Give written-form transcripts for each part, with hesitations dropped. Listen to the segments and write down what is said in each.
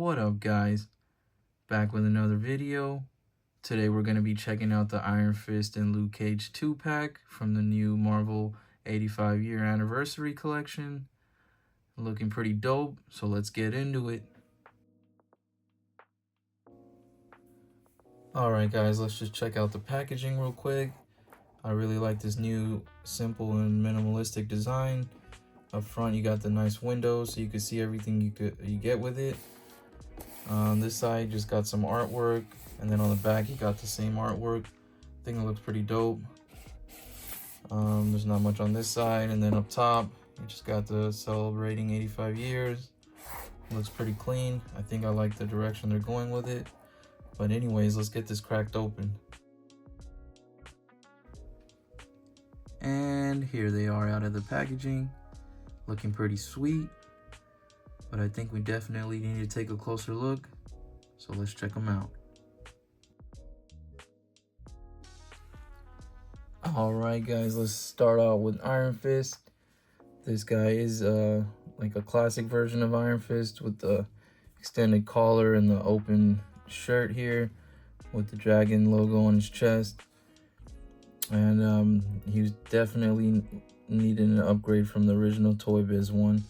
What up, guys? Back with another video. Today we're going to be checking out the Iron Fist and Luke Cage 2-pack from the new Marvel 85-year anniversary collection. Looking pretty dope, so let's get into it. Alright guys, let's just check out the packaging real quick. I really like this new simple and minimalistic design. Up front you got the nice windows so you can see everything you get with it. On this side just got some artwork, and then on the back you got the same artwork. I think it looks pretty dope. There's not much on this side, and then up top you just got the celebrating 85 years. It looks pretty clean. I think I like the direction they're going with it. But anyways, let's get this cracked open. And here they are out of the packaging, looking pretty sweet. But I think we definitely need to take a closer look, so let's check them out. Alright guys, let's start out with Iron Fist. This guy is like a classic version of Iron Fist with the extended collar and the open shirt here with the dragon logo on his chest. And he was definitely needed an upgrade from the original Toy Biz one.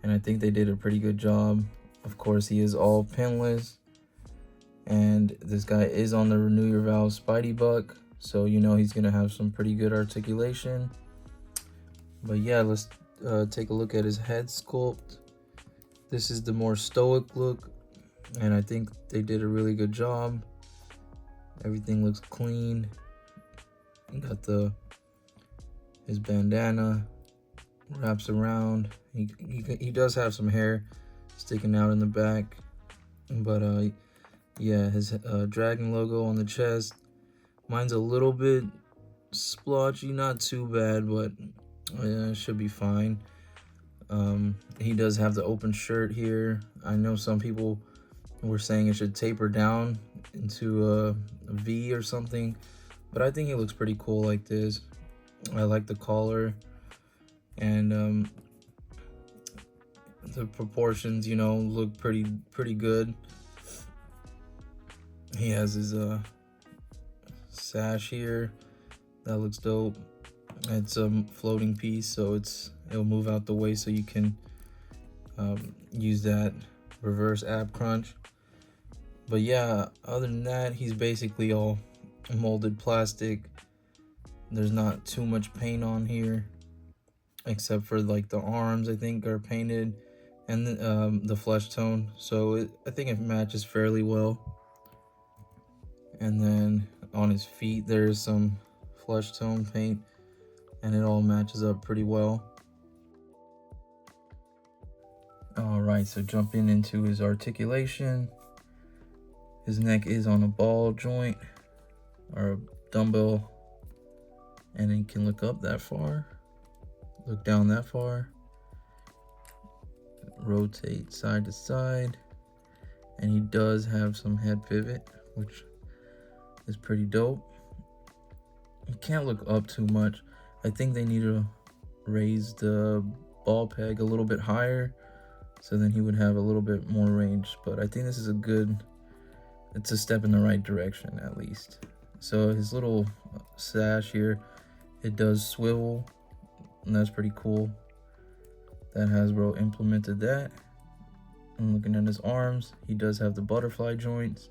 And I think they did a pretty good job. Of course, he is all pinless. And this guy is on the Renew Your Vows Spidey Buck. So you know he's going to have some pretty good articulation. But yeah, let's take a look at his head sculpt. This is the more stoic look. And I think they did a really good job. Everything looks clean. You got his bandana wraps around. He does have some hair sticking out in the back, but yeah, his dragon logo on the chest. Mine's a little bit splotchy, not too bad, but it should be fine. He does have the open shirt here. I know some people were saying it should taper down into a V or something, but I think he looks pretty cool like this. I like the collar, and the proportions, you know, look pretty good. He has his sash here that looks dope. It's a floating piece, so it'll move out the way so you can use that reverse ab crunch. But yeah, other than that, he's basically all molded plastic. There's not too much paint on here, except for like the arms, I think, are painted, and the flesh tone. So I think it matches fairly well. And then on his feet, there's some flesh tone paint, and it all matches up pretty well. All right, so jumping into his articulation. His neck is on a ball joint or a dumbbell, and he can look up that far, look down that far, rotate side to side, and he does have some head pivot, which is pretty dope. You can't look up too much. I think they need to raise the ball peg a little bit higher, so then he would have a little bit more range. But I think this is it's a step in the right direction at least. So his little sash here, it does swivel, and that's pretty cool that Hasbro implemented that. And looking at his arms, he does have the butterfly joints.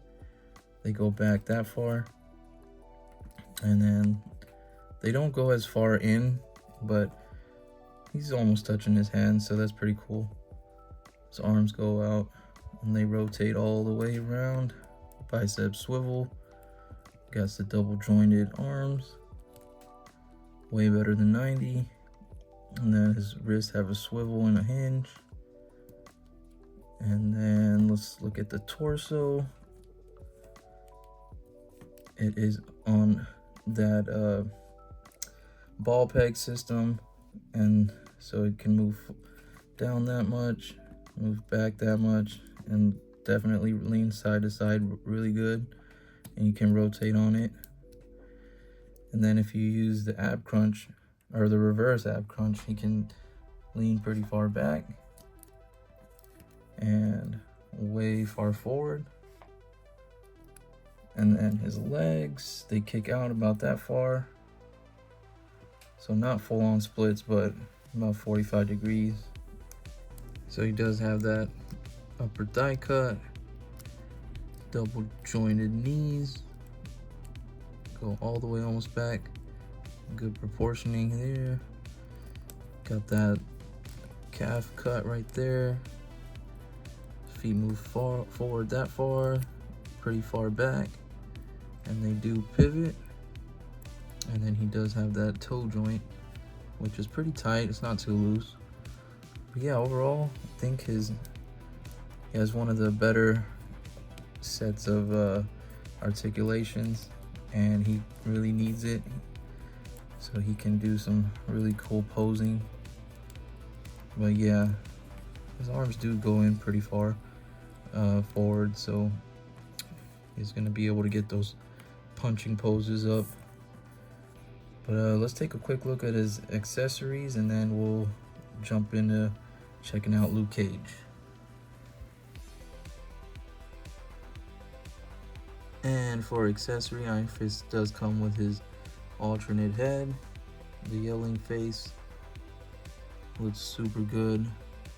They go back that far, and then they don't go as far in, but he's almost touching his hands, so that's pretty cool. His arms go out and they rotate all the way around. Bicep swivel. Got the double jointed arms, way better than 90. And then his wrists have a swivel and a hinge. And then let's look at the torso. It is on that ball peg system, and so it can move down that much, move back that much, and definitely lean side to side really good, and you can rotate on it. And then if you use the ab crunch or the reverse ab crunch, you can lean pretty far back. And way far forward. And then his legs, they kick out about that far. So not full on splits, but about 45 degrees. So he does have that upper thigh cut, double jointed knees, go all the way almost back. Good proportioning there. Got that calf cut right there. Feet move far forward that far, pretty far back, and they do pivot. And then he does have that toe joint, which is pretty tight. It's not too loose. But yeah, overall, I think he has one of the better sets of articulations, and he really needs it so he can do some really cool posing. But yeah, his arms do go in pretty far forward, so he's gonna be able to get those punching poses up. But let's take a quick look at his accessories, and then we'll jump into checking out Luke Cage. And for accessory, Iron Fist does come with his alternate head. The yelling face looks super good.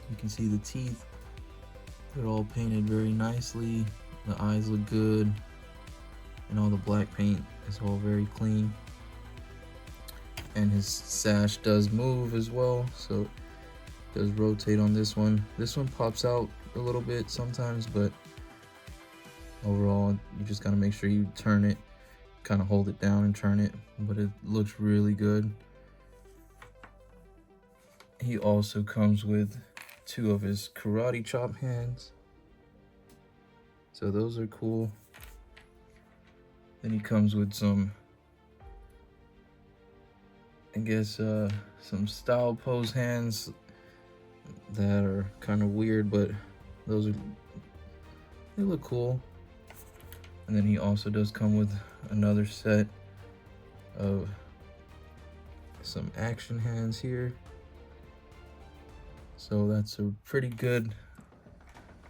You can see the teeth. They're all painted very nicely. The eyes look good. And all the black paint is all very clean. And his sash does move as well, so it does rotate on this one. This one pops out a little bit sometimes, but overall you just gotta make sure you turn it, kind of hold it down and turn it, but it looks really good. He also comes with 2 of his karate chop hands, so those are cool. Then he comes with some, I guess, some style pose hands that are kind of weird, but they look cool. And then he also does come with another set of some action hands here. So that's a pretty good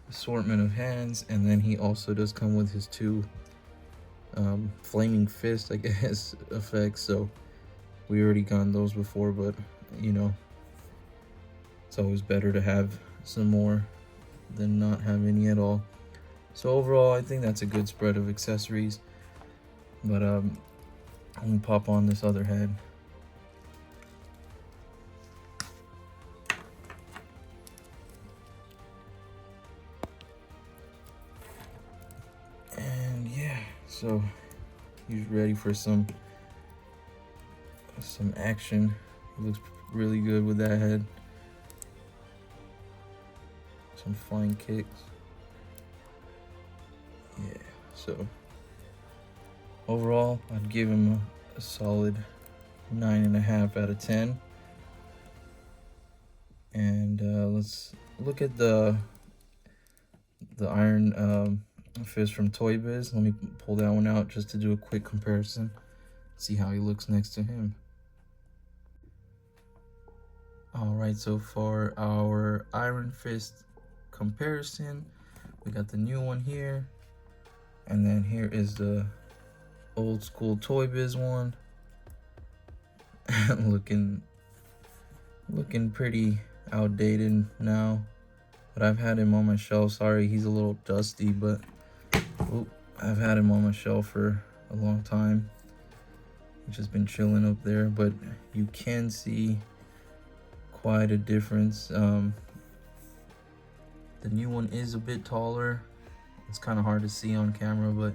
assortment of hands. And then he also does come with his 2 flaming fist, I guess, effects. So we already gotten those before, but you know, it's always better to have some more than not have any at all. So overall, I think that's a good spread of accessories. But I'm gonna pop on this other head. And yeah, so he's ready for some action. He looks really good with that head. Some flying kicks. Yeah, so overall, I'd give him a solid 9.5 out of 10. And let's look at the Iron Fist from Toy Biz. Let me pull that one out just to do a quick comparison. See how he looks next to him. Alright, so for our Iron Fist comparison, we got the new one here. And then here is the old school Toy Biz one. looking pretty outdated now. But I've had him on my shelf. Sorry, he's a little dusty, but I've had him on my shelf for a long time. He's just been chilling up there, but you can see quite a difference. The new one is a bit taller. It's kind of hard to see on camera, but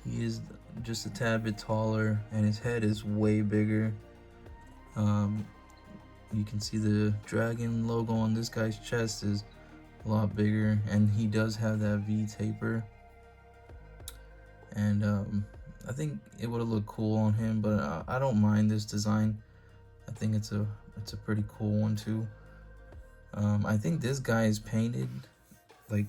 he is just a tad bit taller, and his head is way bigger. You can see the dragon logo on this guy's chest is a lot bigger, and he does have that V taper. And I think it would have looked cool on him, but I don't mind this design. I think it's a pretty cool one too. I think this guy is painted, like,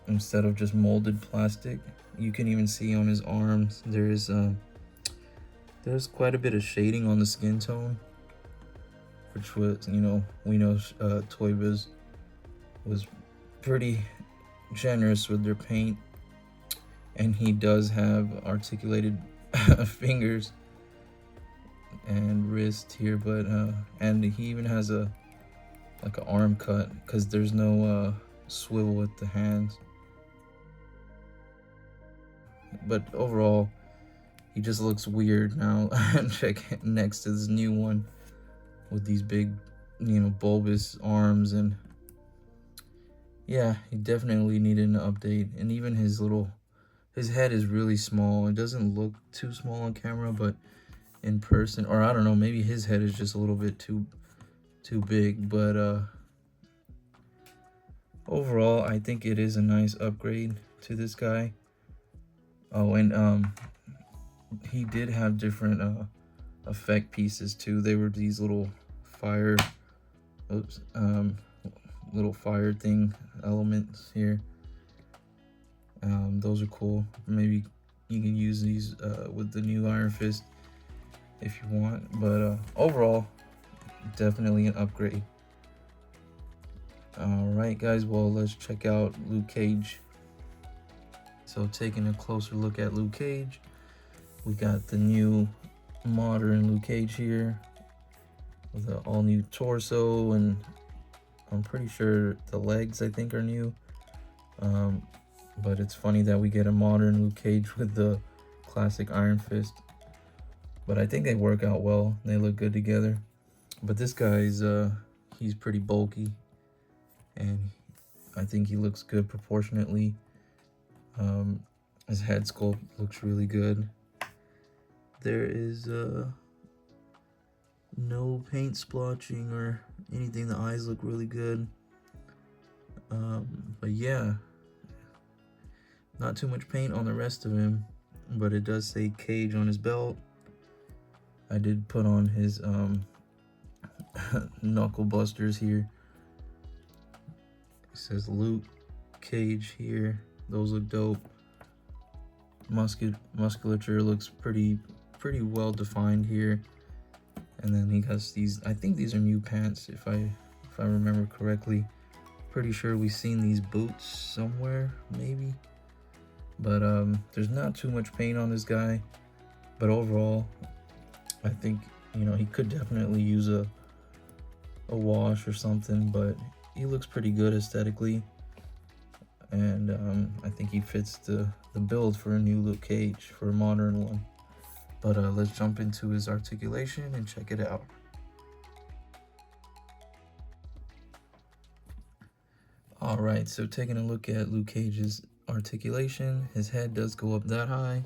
instead of just molded plastic. You can even see on his arms there's quite a bit of shading on the skin tone, which was, you know, we know Toy Biz was pretty generous with their paint, and he does have articulated fingers and wrist here, but and he even has a like an arm cut because there's no swivel with the hands. But overall, he just looks weird now. Check next to this new one with these big, bulbous arms, and yeah, he definitely needed an update. And even his head is really small. It doesn't look too small on camera, but in person, or I don't know, maybe his head is just a little bit too big. But overall, I think it is a nice upgrade to this guy. Oh, and he did have different effect pieces too. They were these little fire, little fire thing elements here. Those are cool. Maybe you can use these with the new Iron Fist if you want. But overall, definitely an upgrade. Alright guys, well, let's check out Luke Cage. So taking a closer look at Luke Cage, we got the new modern Luke Cage here with an all new torso, and I'm pretty sure the legs I think are new. But it's funny that we get a modern Luke Cage with the classic Iron Fist. But I think they work out well. They look good together. But this guy's he's pretty bulky, and I think he looks good proportionately. His head sculpt looks really good. There is no paint splotching or anything. The eyes look really good. But yeah, not too much paint on the rest of him, but it does say Cage on his belt. I did put on his knuckle busters here. It says Luke Cage here. Those look dope. Musculature looks pretty well defined here. And then he has these, I think these are new pants if I remember correctly. Pretty sure we've seen these boots somewhere, maybe. But there's not too much paint on this guy. But overall, I think, he could definitely use a wash or something, but he looks pretty good aesthetically. And I think he fits the build for a new Luke Cage, for a modern one. But let's jump into his articulation and check it out. Alright, so taking a look at Luke Cage's articulation, his head does go up that high.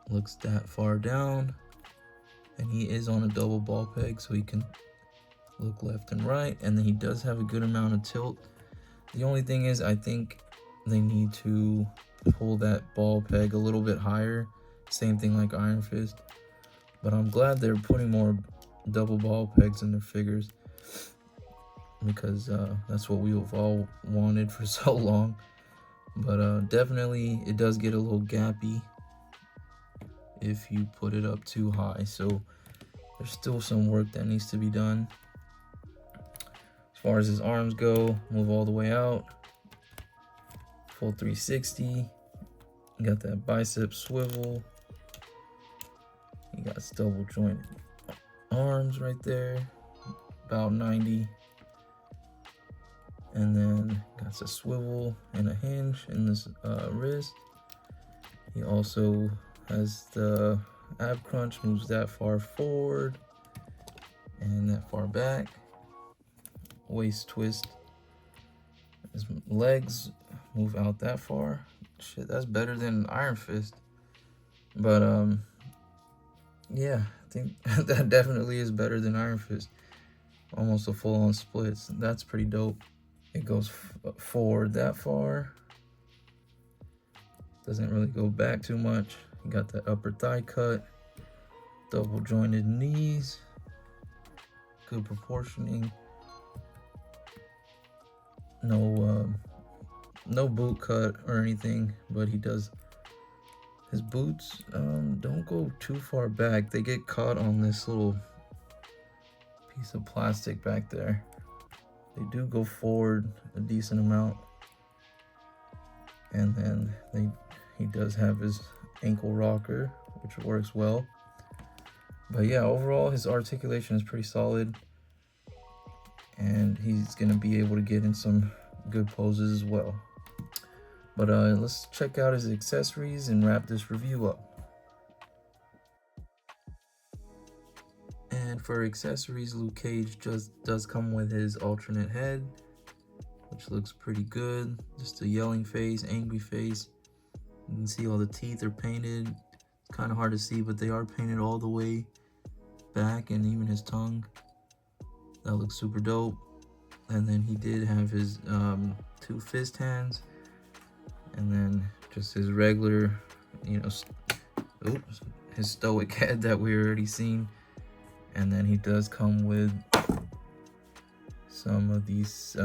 Looks that far down. And he is on a double ball peg, so he can look left and right. And then he does have a good amount of tilt. The only thing is, I think they need to pull that ball peg a little bit higher. Same thing like Iron Fist. But I'm glad they're putting more double ball pegs in their figures, because that's what we've all wanted for so long. But definitely it does get a little gappy if you put it up too high. So there's still some work that needs to be done. As far as his arms go, move all the way out. Full 360. You got that bicep swivel. You got double jointed arms right there, about 90. And then got a swivel and a hinge in this wrist. He also has the ab crunch, moves that far forward and that far back. Waist twist. His legs move out that far. Shit, that's better than Iron Fist. But yeah, I think that definitely is better than Iron Fist. Almost a full-on splits. That's pretty dope. It goes forward that far. Doesn't really go back too much. You got that upper thigh cut. Double jointed knees. Good proportioning. No boot cut or anything, but he does. His boots don't go too far back. They get caught on this little piece of plastic back there. They do go forward a decent amount. And then he does have his ankle rocker, which works well. But yeah, overall his articulation is pretty solid, and he's gonna be able to get in some good poses as well. But let's check out his accessories and wrap this review up. And for accessories, Luke Cage just does come with his alternate head, which looks pretty good. Just a yelling face, angry face. You can see all the teeth are painted. It's kind of hard to see, but they are painted all the way back, and even his tongue. That looks super dope. And then he did have his 2 fist hands, and then just his regular, his stoic head that we already seen. And then he does come with some of these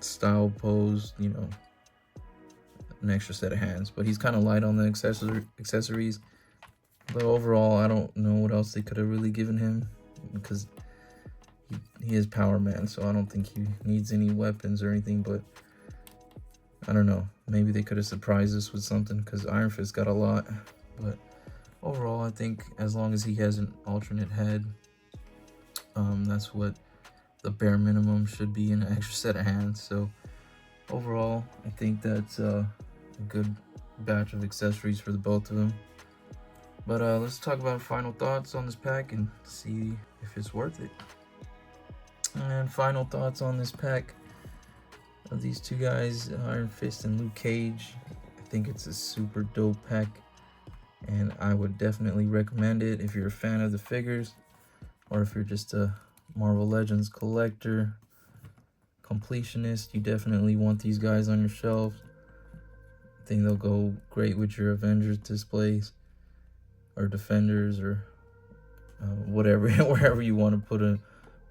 style pose, an extra set of hands. But he's kind of light on the accessories. But overall, I don't know what else they could have really given him, because he is Power Man, so I don't think he needs any weapons or anything. But I don't know, maybe they could have surprised us with something, because Iron Fist got a lot. But overall, I think as long as he has an alternate head, that's what the bare minimum should be, an extra set of hands. So overall, I think that's a good batch of accessories for the both of them. But let's talk about final thoughts on this pack and see if it's worth it. And final thoughts on this pack of these two guys, Iron Fist and Luke Cage. I think it's a super dope pack, and I would definitely recommend it if you're a fan of the figures, or if you're just a Marvel Legends collector, completionist. You definitely want these guys on your shelf. I think they'll go great with your Avengers displays or Defenders, or whatever, wherever you want to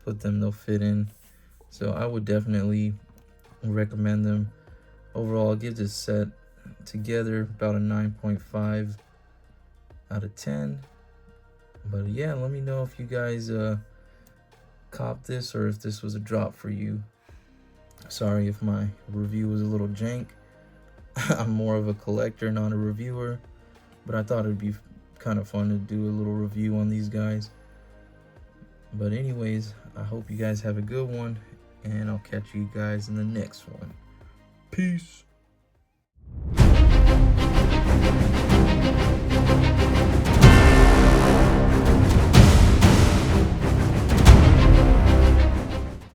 put them, they'll fit in. So I would definitely recommend them. Overall, I'll give this set together about a 9.5 out of 10. But yeah, let me know if you guys cop this, or if this was a drop for you. Sorry if my review was a little jank. I'm more of a collector, not a reviewer, but I thought it'd be kind of fun to do a little review on these guys. But anyways, I hope you guys have a good one, and I'll catch you guys in the next one. Peace.